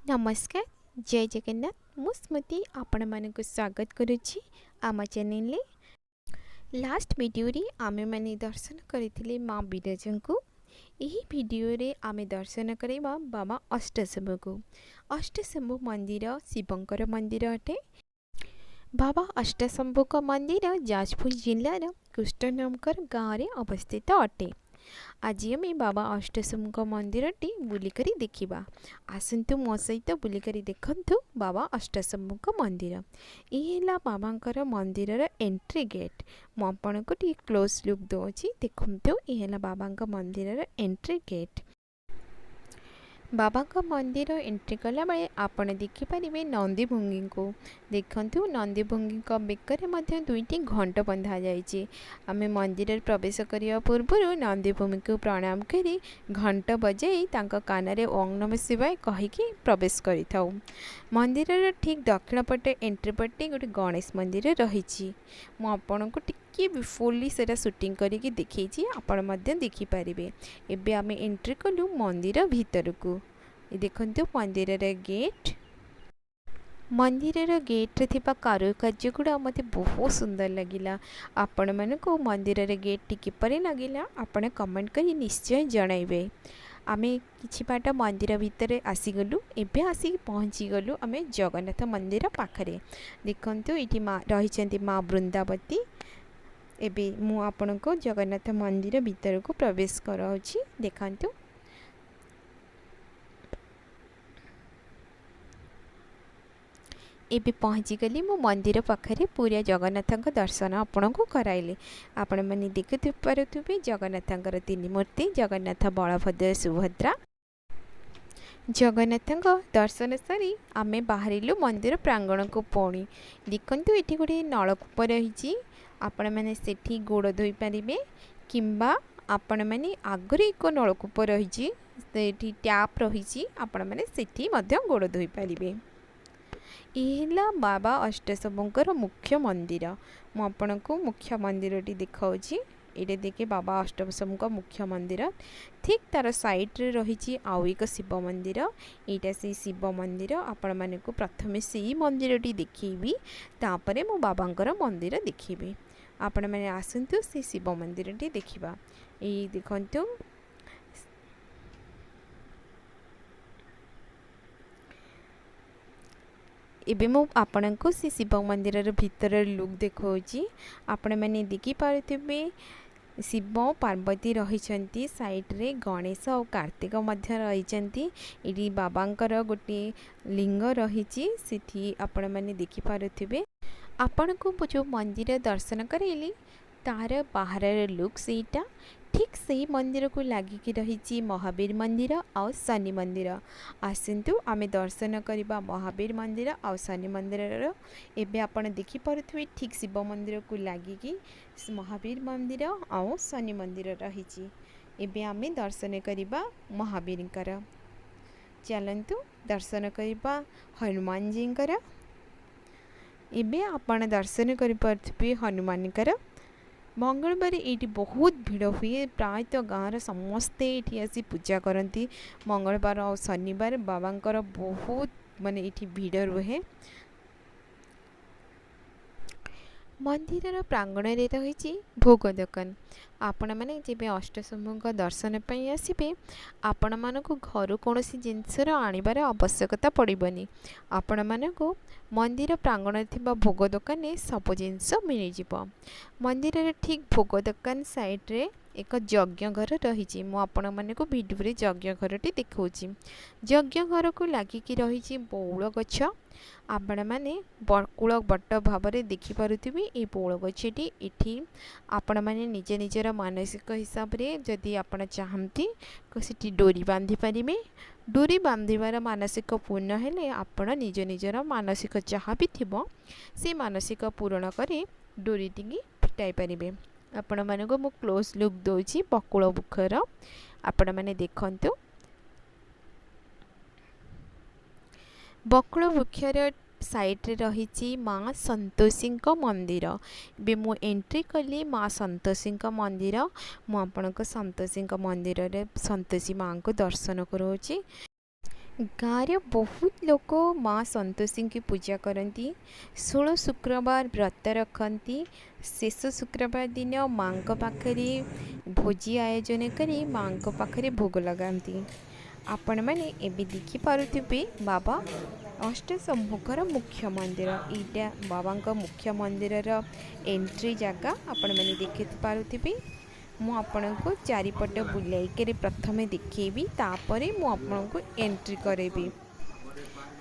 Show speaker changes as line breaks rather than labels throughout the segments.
नमस्कार जय जगन्नाथ मु स्मृति आपण मानक स्वागत करुच्ची आम चैनल लास्ट वीडियो रे आमे माने दर्शन करथिले माँ बिरजा को। यही वीडियो रे आमे दर्शन करबा बाबा अष्टशंभु को। अष्टशंभु मंदिर शिवंकर मंदिर अटे। बाबा अष्टशंभु का मंदिर जाजपुर जिलार कृष्णनगर गाँव में अवस्थित अटे। आज आम बाबा अष्टशंभु मंदिर टी बुलिकरी देखिबा। आसंतु मो सहित बुलिकरी देखंतु बाबा अष्टशंभु मंदिर। यह बाबांकर मंदिर एंट्री गेट। मु आपनको टी क्लोज लुक दोची देखंतु। यह बाबा मंदिर एंट्री गेट। बाबा का मंदिर एंट्री कला बेले आपण देखिपारे नंदीभंगी को देखंतु। नंदीभंगी बेकर मध्य दुईटी घंट बंधा जाइए। आमे मंदिर प्रवेश करने पूर्व नंदीभूमि को प्रणाम करी घंट बजाई कान में ओं नमः शिवाय कहीकि प्रवेश करिथाउ। मंदिर ठीक दक्षिण पटे एंट्री पटे गोटे गणेश मंदिर रही। मु आपनको टिके फुल्ली सेटा शूटिंग करके देखी आपण देखिपारे। एबे आमे एंट्री कलु मंदिर भीतर को। देखंतु मंदिर गेट। मंदिर गेट रे थिबा कारुकार्य गुड़ा मते बहुत सुंदर लगिला। आपण मानको मंदिर गेट टी किपरि लगिला आपण कमेंट करी निश्चय जणाइबे। आमे किछि बाट मंदिर भितर आसीगलु। एबे आसी पहुँची गलु आमे जगन्नाथ मंदिर पाखरे। देखंतु इठी माँ रहिचंती माँ वृंदावती। एबे मु आपनको जगन्नाथ मंदिर भीतर को प्रवेश कराउछि। देखंतु एबे पहुँची गली मो मंदिर पाखरे पूरा जगन्नाथ दर्शन आपण को कराइले। आपण माने देखि पारुथिबे जगन्नाथ तीन मूर्ति जगन्नाथ बलभद्र सुभद्रा। जगन्नाथ दर्शन सारी आमे बाहरिलु मंदिर प्रांगण को पुणी। देखंतु एठी गोटे नलकूप रही। आपण माने सेठी गोड़ धोई पारिबे किंबा आपण माने आगरे एक नलकूप रही सेठी टैप रही। आपण माने सेठी मध्य गोड़ धोई पारिबे। यह बाबा अष्टशंभुंकर मुख्य मंदिर। मु आपनको मुख्य मंदिर टी देखाउछि। ये देखे बाबा अष्टशंभु मुख्य मंदिर। ठीक तार साइड रे रही आउ एक शिव मंदिर। यहाँ से शिव मंदिर आपण माने को प्रथमे से मंदिर टी देखी तापरे मो बाबांकर मंदिर देखी। आपण माने आसंतु से शिव मंदिर टी देखिबा। ये देखंतु एबे मु आपनको से शिव मंदिर भीतर लुक देखौची। आपण माने देखि पारुथिबे शिव पार्वती रही साइड रे गणेश और कार्तिक मध्य रही। इडी बाबांकर गोटे लिंग रही सिथि आपण माने देखि पारुथिबे। आपण को जो मंदिर दर्शन करेली तार बाहर लुक सेटा। ठीक से मंदिर को लगिकी रही महावीर मंदिर और शनि मंदिर। आसतु आमे दर्शन करबा महावीर मंदिर और शनि मंदिर। एबे आपण देखि पारुथिबे ठीक शिव मंदिर को लगिकी महावीर मंदिर और शनि मंदिर रही। एबे आमे दर्शन करबा महावीर कर। चलंतु दर्शन करबा हनुमान जी कर। एबे आपण दर्शन करि पारुथिबे हनुमान कर। मंगलवार ये बहुत भीड़ हुए। प्रायतः गाँव समस्ते ये आसी पूजा करती। मंगलवार और शनिवार बाबांकर बहुत माने ये भीड़ रुहे। मंदिर प्रांगण रे रही भोग दुकान। आपण मैंने जब अष्टशंभु दर्शन पर आसबे आपण मानक घर कौन जिनसर आनबार आवश्यकता पड़ोनी। आपण मानक मंदिर प्रांगण थिबा भोग दुकान सब जिनस मिल जिवो। मंदिर ठीक भोग दुकान साइड रे एक यज्ञ घर रही। मु आपण मानक वीडियो रे यज्ञ घर टी देखौची। यज्ञ घर को लागिकी रही बौल गछ। आपण मैंने बकुल बट भाव में देखिपे ये बौल गछटी इठी आपण मैंने निज निजर मानसिक हिसाब से जदि आपण चाहती से डोरी बांधि पारे। डोरी बांधार मानसिक पूर्ण हेले आपण निज निजर मानसिक जहाँ भी थी से मानसिक पूरण कर डोरी टी फिटाई पारे। आपण मानक मु क्लोज लुक दोची बकुल वृक्षर। आपण मैंने देखंतु बकुल वृक्षर साइड रे रही माँ संतोषी मंदिर। बे मु एंट्री कली माँ संतोषी मंदिर। मु आपनको संतोषी मंदिर रे संतोषी माँ को दर्शन करोची। गाँव बहुत लोक माँ संतोषी की पूजा करती। 16 शुक्रवार व्रत रखती। शेष शुक्रवार दिन माँ पाखरे भोजी आयोजन करी माँ पाखरे भोग लगाती। आपण मैंने एबी देखी पारुथिबे बाबा अष्टशंभुकर मुख्य मंदिर। एटा बाबा मुख्य मंदिर एंट्री जगह आपण मैंने देखि पारुथिबे। मु आपनको चारिपट बुलाई प्रथमे देखी तापरे मु आपनको एंट्री करेबी।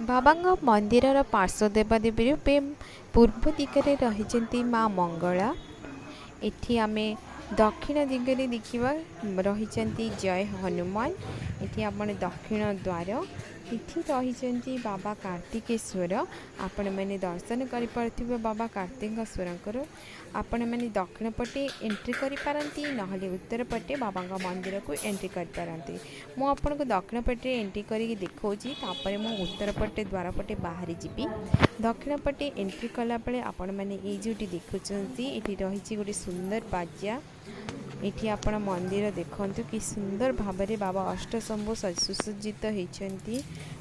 बाबा मंदिर पार्श्व देवादेवी रूपे पूर्व दिगरे रही माँ मंगला। एठी आमे दक्षिण दिगरे देखा रही जय हनुमान। एठी आपण दक्षिण द्वार इठी रही बाबा कार्तिकेश्वर। आपण मैंने दर्शन कर बाबा कार्तिकेश्वर। आपण मैंने दक्षिण पटे एंट्री करि पारंती नहले उत्तर पटे बाबा मंदिर को एंट्री करि पारंती। मु आपन को दक्षिण पटे एंट्री करी देखौची तापरे मु उत्तर पटे द्वार पटे बाहरी जीबी। दक्षिण पटे एंट्री कला बेले आपण मैंने ए जोटी देखुचंती एठी रही गोटे सुंदर बाजा। एठी आपण मंदिर देखंतु कि सुंदर भाबरे बाबा अष्टशंभु सुसज्जित होइछंती।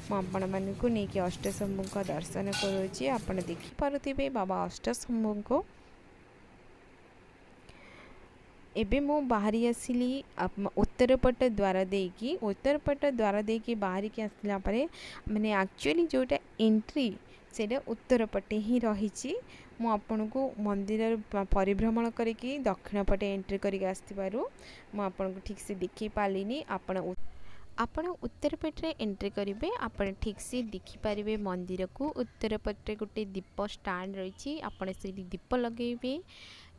मु आपण मानकु नेकी अष्टशंभु का दर्शन करूची। आपण देखि पारुथिबे बाबा अष्टशंभु को। एबे मो बाहरी आसिली उत्तर पट द्वार देकी बाहरी के आसला परे माने एक्चुअली जोटा एंट्री सेटा उत्तर पटे ही रही। मु आपन को मंदिर परिभ्रमण करके दक्षिण पटे एंट्री करके आसथिबारु मु आपन को ठीक से देखि पालिनी। आपण उत्तर पटे एंट्री करेंगे आपण ठीक से देखि पारिबे मंदिर को। उत्तर पटे गोटे दीप स्टैंड रही आपण से दीप लगेबे।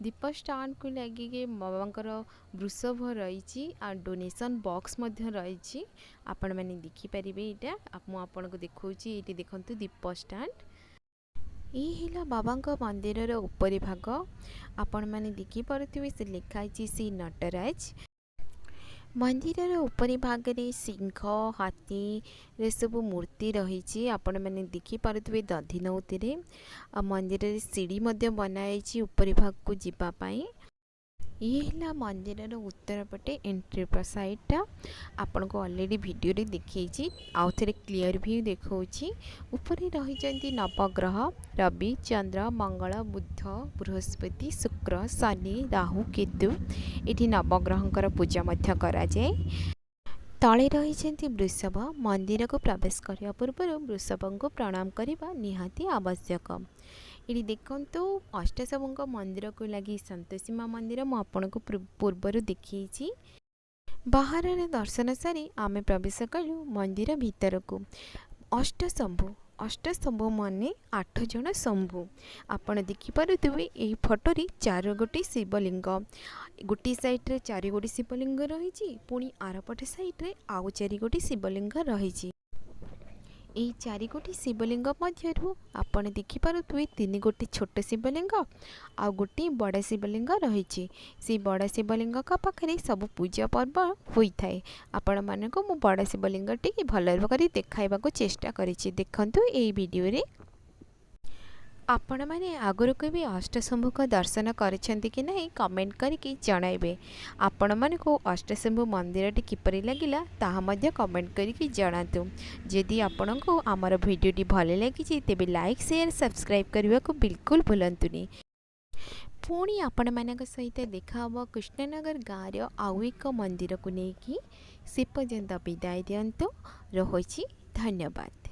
दीप स्टैंड को लगे बाबांकर वृषभ रही आ डोनेशन बॉक्स रही। आपण मैंने देखि पारिबे। एटा मु आपन को देखौची एटी देखंतु दीप स्टैंड। ये हिला बाबांक मंदिर ऊपरी भाग। आपण मैंने देखि पारुथिबे से लिखाई श्री नटराज। मंदिर ऊपरी भाग रे सिंह हाथी रे सब मूर्ति रही। आपण मैंने देखि पारुथिबे दधिनौती रे मंदिर रे सीढ़ी मध्य बनाई ऊपरी भाग को जीवा पाई। ये हिला मंदिर उत्तर पटे एंट्री साइडटा आपण को ऑलरेडी वीडियो रे देखी आउ थे क्लियर भी देखौची। ऊपर रही नवग्रह रवि चंद्र मंगल बुध बृहस्पति शुक्र शनि राहु केतु। ये नवग्रहंकर पूजा मध्य करा जाए। तले रही वृषभ। मंदिर को प्रवेश करने पूर्व वृषभ को प्रणाम करने निहाती आवश्यक। ये देखंतु अष्टशंभु मंदिर को लगी संतोषी माँ मंदिर मु आपन को पूर्वर देखी। बाहर दर्शन सारी आमे प्रवेश कलु मंदिर भीतर को। अष्टशंभु माने 8 जण शंभु। आपण देखि पारुथिबे एई फोटो रे 4 गोटी शिवलिंग। गोटी साइड रे 4 गोटी शिवलिंग रही पुणी आरपटे साइड रे आउ 4 गोटी शिवलिंग रही। यही 4 गोटी शिवलिंग मध्यरु आपण देखि पारुथिबे 3 गोटी छोट शिवलिंग आ गोटी बड़ शिवलिंग रही। से बड़ शिवलिंग का पाखरे सब पूजा पर्व होई थाए। आपण माने को मु बड़ शिवलिंग टी भल भाବରେ देखाइबा को चेष्टा करिछि। देखंतु एई वीडियो रे आपण मैंने आगुरी को भी अष्टशंभु का दर्शन करिसेंती कि नहीं कमेंट करके जणाइबे। आपण माने को अष्टशंभु मंदिर टी किपरि लागिला ताहा मध्य कमेंट करके जणातु। जदि आपण को आमर वीडियो टी भले लागिछि तेबे लाइक शेयर सब्सक्राइब करबा को बिल्कुल भूलंतुनी। पुणी आपण मानक सहित देखा हम कृष्णनगर गाँव आउ एक मंदिर को लेकिन से पर्यंत विदाय दियंतु। रहुछि धन्यवाद।